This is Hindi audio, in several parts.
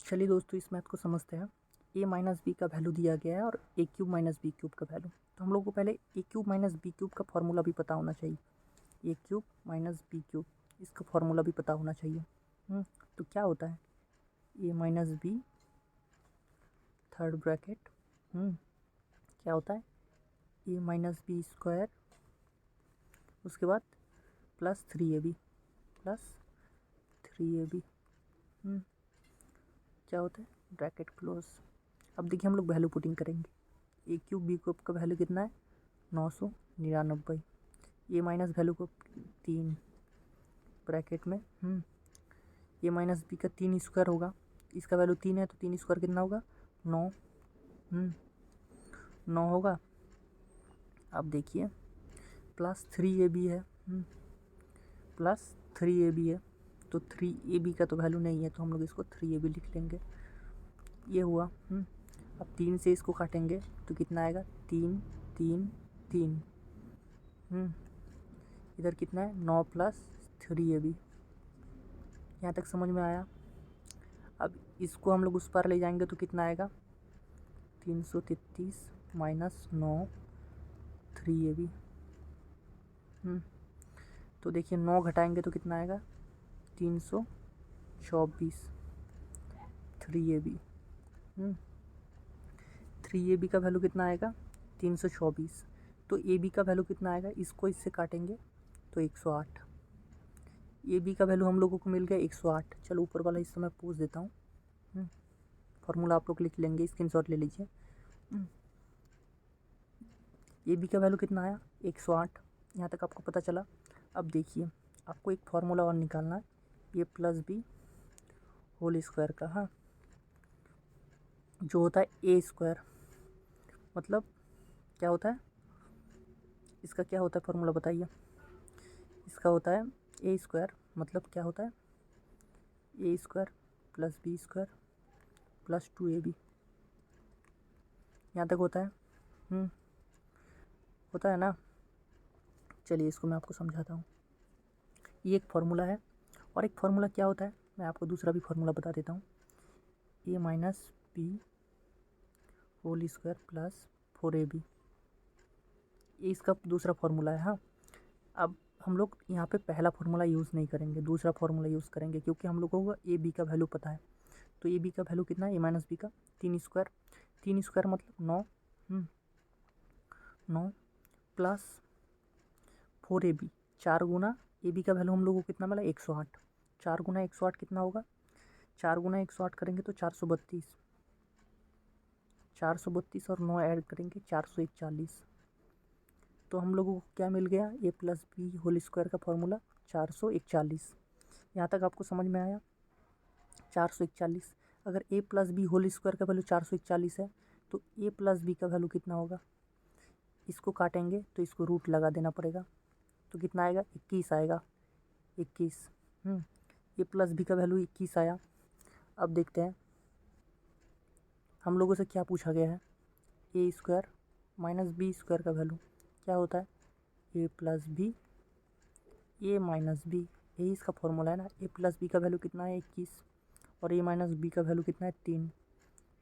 चलिए दोस्तों, इस मैथ को समझते हैं। ए माइनस बी का वैल्यू दिया गया है और ए क्यूब माइनस बी क्यूब का वैल्यू। तो हम लोग को पहले ए क्यूब माइनस बी क्यूब का फॉर्मूला भी पता होना चाहिए। ए क्यूब माइनस बी क्यूब, इसका फॉर्मूला भी पता होना चाहिए। तो क्या होता है, ए माइनस बी थर्ड ब्रैकेट क्या होता है, ए माइनस बी स्क्वायर, उसके बाद प्लस 3ab प्लस 3ab क्या होता है, ब्रैकेट क्लोज। अब देखिए हम लोग वैल्यू पुटिंग करेंगे। ए क्यूब बी क्यूब का वैल्यू कितना है, 999। ए माइनस वैल्यू को 3 ब्रैकेट में ए माइनस बी का 3 स्क्वायर होगा, इसका वैल्यू 3 है तो 3 स्क्वायर कितना होगा, 9 9 होगा। अब देखिए प्लस 3ab है, प्लस 3ab है, तो 3ab का तो वैल्यू नहीं है तो हम लोग इसको 3ab लिख लेंगे। ये हुआ। अब 3 से इसको काटेंगे तो कितना आएगा, 3 3 3। इधर कितना है, 9 प्लस 3ab। यहाँ तक समझ में आया। अब इसको हम लोग उस पार ले जाएंगे तो कितना आएगा, 333 माइनस 9 3ab। तो देखिए 9 घटाएंगे तो कितना आएगा, 324 3ab। 3ab का वैल्यू कितना आएगा, 324। तो ab का वैल्यू कितना आएगा, इसको इससे काटेंगे तो 108। ab का वैल्यू हम लोगों को मिल गया 108। चलो ऊपर वाला हिस्सा मैं पूछ देता हूँ, फॉर्मूला आप लोग लिख लेंगे, स्क्रीनशॉट ले लीजिए। ab का वैल्यू कितना आया, 108। यहाँ तक आपको पता चला। अब देखिए आपको एक फार्मूला और निकालना है, ये प्लस बी होल स्क्वायर का, जो होता है ए स्क्वायर, मतलब क्या होता है, इसका क्या होता है फार्मूला बताइए। इसका होता है ए स्क्वायर, मतलब क्या होता है, A square plus B square plus 2ab। यहाँ तक होता है, होता है ना। चलिए इसको मैं आपको समझाता हूँ। ये एक फार्मूला है, और एक फार्मूला क्या होता है, मैं आपको दूसरा भी फार्मूला बता देता हूँ। A minus B whole square plus 4ab, ये इसका दूसरा फार्मूला है। अब हम लोग यहाँ पे पहला फार्मूला यूज़ नहीं करेंगे, दूसरा फार्मूला यूज़ करेंगे, क्योंकि हम लोगों को ए बी का वैल्यू पता है। तो ए बी का वैल्यू कितना है, ए माइनस बी का 3 स्क्वायर। 3 स्क्वायर मतलब 9 प्लस 4ab, 4 गुना ए बी का वैल्यू हम लोगों को कितना मिला, 108। 4 गुना 108 कितना होगा, 4 गुना 108 करेंगे तो 432। 432 और 9 ऐड करेंगे 441। तो हम लोगों को क्या मिल गया, ए प्लस बी होल स्क्वायर का फॉर्मूला 441। यहाँ तक आपको समझ में आया, 441। अगर ए प्लस बी होल स्क्वायर का वैल्यू 441 है तो ए प्लस बी का वैल्यू कितना होगा, इसको काटेंगे तो इसको रूट लगा देना पड़ेगा, तो कितना आएगा, 21 आएगा, 21। ए प्लस बी का वैल्यू 21 आया। अब देखते हैं हम लोगों से क्या पूछा गया है, A square minus B square का वैल्यू क्या होता है, ए प्लस बी ए माइनस बी, यही इसका फॉर्मूला है ना। ए प्लस बी का वैल्यू कितना है, 21, और ए माइनस बी का वैल्यू कितना है, 3।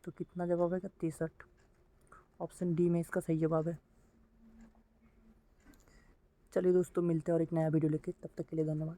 तो कितना जवाब आएगा, 63। ऑप्शन डी में इसका सही जवाब है। चलिए दोस्तों, मिलते हैं और एक नया वीडियो लेके, तब तक के लिए धन्यवाद।